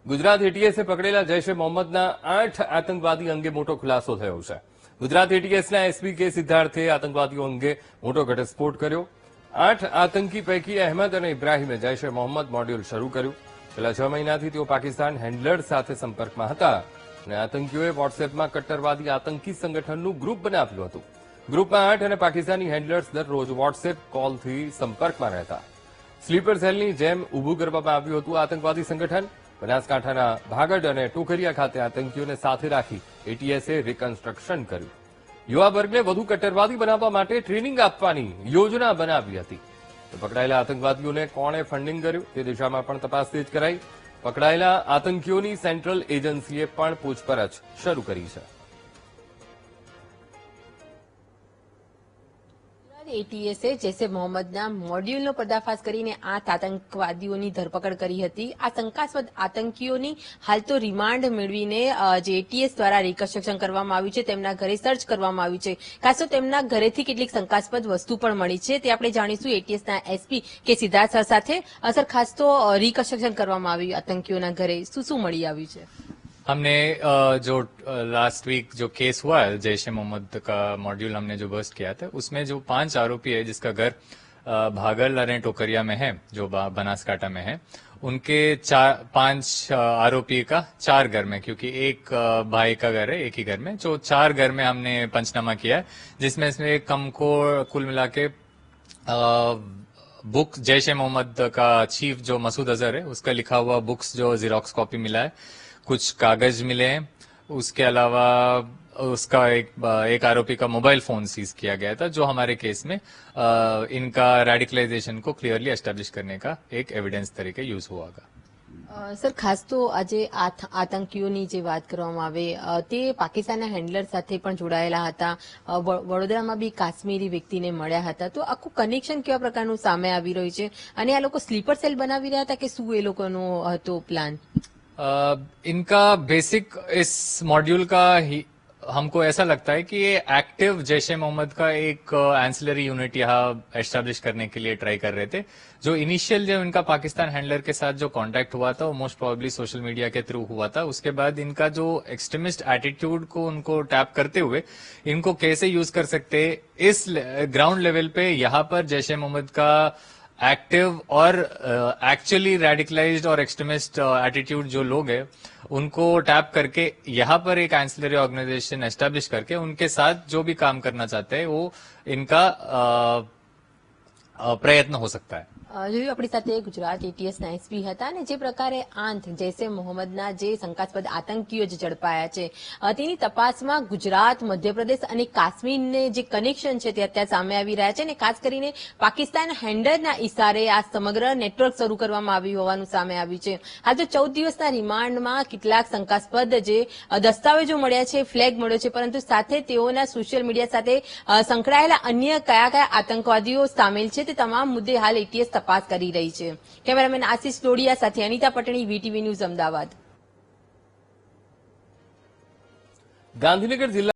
ગુજરાત એટીએસે પકડેલા જૈશ એ મોહમ્મદના 8 આતંકવાદી અંગે મોટો ખુલાસો થયો છે. ગુજરાત એટીએસના એસપી કે સિદ્ધાર્થે આતંકવાદીઓ અંગે મોટો ઘટસ્ફોટ કર્યો. 8 આતંકી પૈકી અહેમદ અને ઇબ્રાહીમે જૈશ એ મોહમ્મદ મોડ્યુલ શરૂ કર્યું. છેલ્લા 6 મહિનાથી તેઓ પાકિસ્તાન હેન્ડલર સાથે સંપર્કમાં હતા અને આતંકીઓએ વોટ્સએપમાં કટ્ટરવાદી આતંકી સંગઠનનું ગ્રુપ બનાવ્યું હતું. ગ્રુપમાં 8 અને પાકિસ્તાની હેન્ડલર્સ દરરોજ વોટ્સએપ કોલથી સંપર્કમાં રહેતા. સ્લીપર સેલની જેમ ઊભું કરવામાં આવ્યું હતું આતંકવાદી સંગઠન. બનાસકાંઠાના ભાગડ અને ટોકરિયા ખાતે આતંકીઓને સાથે રાખી એટીએસે રિકન્સ્ટ્રક્શન કર્યું. યુવા વર્ગને વધુ કટ્ટરવાદી બનાવવા માટે ટ્રેનિંગ આપવાની યોજના બનાવી હતી. પકડાયેલા આતંકવાદીઓને કોણે ફંડિંગ કર્યું તે દિશામાં પણ તપાસ તેજ કરાઈ. પકડાયેલા આતંકીઓની સેન્ટ્રલ એજન્સીએ પણ પૂછપરછ શરૂ કરી છે. એટીએસે જૈશ એ મોહમ્મદના મોડ્યુલનો પર્દાફાશ કરીને 8 આતંકવાદીઓની ધરપકડ કરી હતી. આ શંકાસ્પદ આતંકીઓની હાલ તો રિમાન્ડ મેળવીને જે એટીએસ દ્વારા રિકન્સ્ટ્રક્શન કરવામાં આવ્યું છે તેમના ઘરે સર્ચ કરવામાં આવ્યું છે. ખાસ તો તેમના ઘરેથી કેટલીક શંકાસ્પદ વસ્તુ પણ મળી છે તે આપણે જાણીશું એટીએસના એસપી કે સિદ્ધાર્થ સર સાથે. સર, ખાસ તો રિકન્સ્ટ્રક્શન કરવામાં આવ્યું આતંકીઓના ઘરે શું શું મળી આવ્યું છે? हमने जो लास्ट वीक जो केस हुआ है जैश ए मोहम्मद का मॉड्यूल हमने जो बस्ट किया था उसमें जो 5 आरोपी है जिसका घर भागल और टोकरिया में है जो बनासकांठा में है उनके 5 आरोपी का 4 घर में क्योंकि एक भाई का घर है एक ही घर में जो 4 घर में हमने पंचनामा किया है जिसमें इसमें हमको कुल मिला के बुक जैश ए मोहम्मद का चीफ जो मसूद अजहर है उसका लिखा हुआ बुक्स जो जीरोक्स कॉपी मिला है, कुछ कागज मिले हैं, उसके अलावा उसका एक आरोपी का मोबाइल फोन सीज किया गया था जो हमारे केस में इनका रेडिकलाइजेशन को क्लियरली एस्टेब्लिश करने का एक एविडेंस तरीके यूज हुआ होगा. સર, ખાસ તો આજે આતંકીઓની જે વાત કરવામાં આવે તે પાકિસ્તાનના હેન્ડલર સાથે પણ જોડાયેલા હતા. વડોદરામાં બી કાશ્મીરી વ્યક્તિને મળ્યા હતા. તો આખું કનેક્શન કેવા પ્રકારનું સામે આવી રહ્યું છે અને આ લોકો સ્લીપર સેલ બનાવી રહ્યા હતા કે શું એ લોકોનો હતો પ્લાન? इनका बेसिक इस मॉड्यूल का हमको ऐसा लगता है कि ये एक्टिव जैश ए मोहम्मद का एक एंसिलरी यूनिट यहाँ एस्टेब्लिश करने के लिए ट्राई कर रहे थे. जो इनिशियल जो इनका पाकिस्तान हैंडलर के साथ जो कांटेक्ट हुआ था वो मोस्ट प्रोबेबली सोशल मीडिया के थ्रू हुआ था. उसके बाद इनका जो एक्सट्रीमिस्ट एटीट्यूड को उनको टैप करते हुए इनको कैसे यूज कर सकते इस ग्राउंड लेवल पे यहाँ पर जैश ए मोहम्मद का एक्टिव और एक्चुअली रेडिकलाइज्ड और एक्सट्रीमिस्ट एटीट्यूड जो लोग हैं उनको टैप करके यहाँ पर एक एंसिलरी ऑर्गेनाइजेशन एस्टेब्लिश करके उनके साथ जो भी काम करना चाहते हैं वो इनका प्रयत्न हो सकता है. જોયું આપણી સાથે ગુજરાત એટીએસના એસપી હતા અને જે પ્રકારે જૈશ એ મોહમ્મદના જે શંકાસ્પદ આતંકીઓ જે ઝડપાયા છે તેની તપાસમાં ગુજરાત, મધ્યપ્રદેશ અને કાશ્મીરને જે કનેક્શન છે તે અત્યારે સામે આવી રહ્યા છે અને ખાસ કરીને પાકિસ્તાન હેન્ડલરના ઇશારે આ સમગ્ર નેટવર્ક શરૂ કરવામાં આવ્યું હોવાનું સામે આવ્યું છે. હાલ તો 14 દિવસના રિમાન્ડમાં કેટલાક શંકાસ્પદ જે દસ્તાવેજો મળ્યા છે, ફ્લેગ મળ્યો છે, પરંતુ સાથે તેઓના સોશિયલ મીડિયા સાથે સંકળાયેલા અન્ય કયા કયા આતંકવાદીઓ સામેલ છે તે તમામ મુદ્દે હાલ એટીએસ તપાસ કરી રહી છે. કેમેરામેન આશિષ ડોડિયા સાથે અનિતા પટણી, વીટીવી ન્યૂઝ, અમદાવાદ. ગાંધીનગર જિલ્લા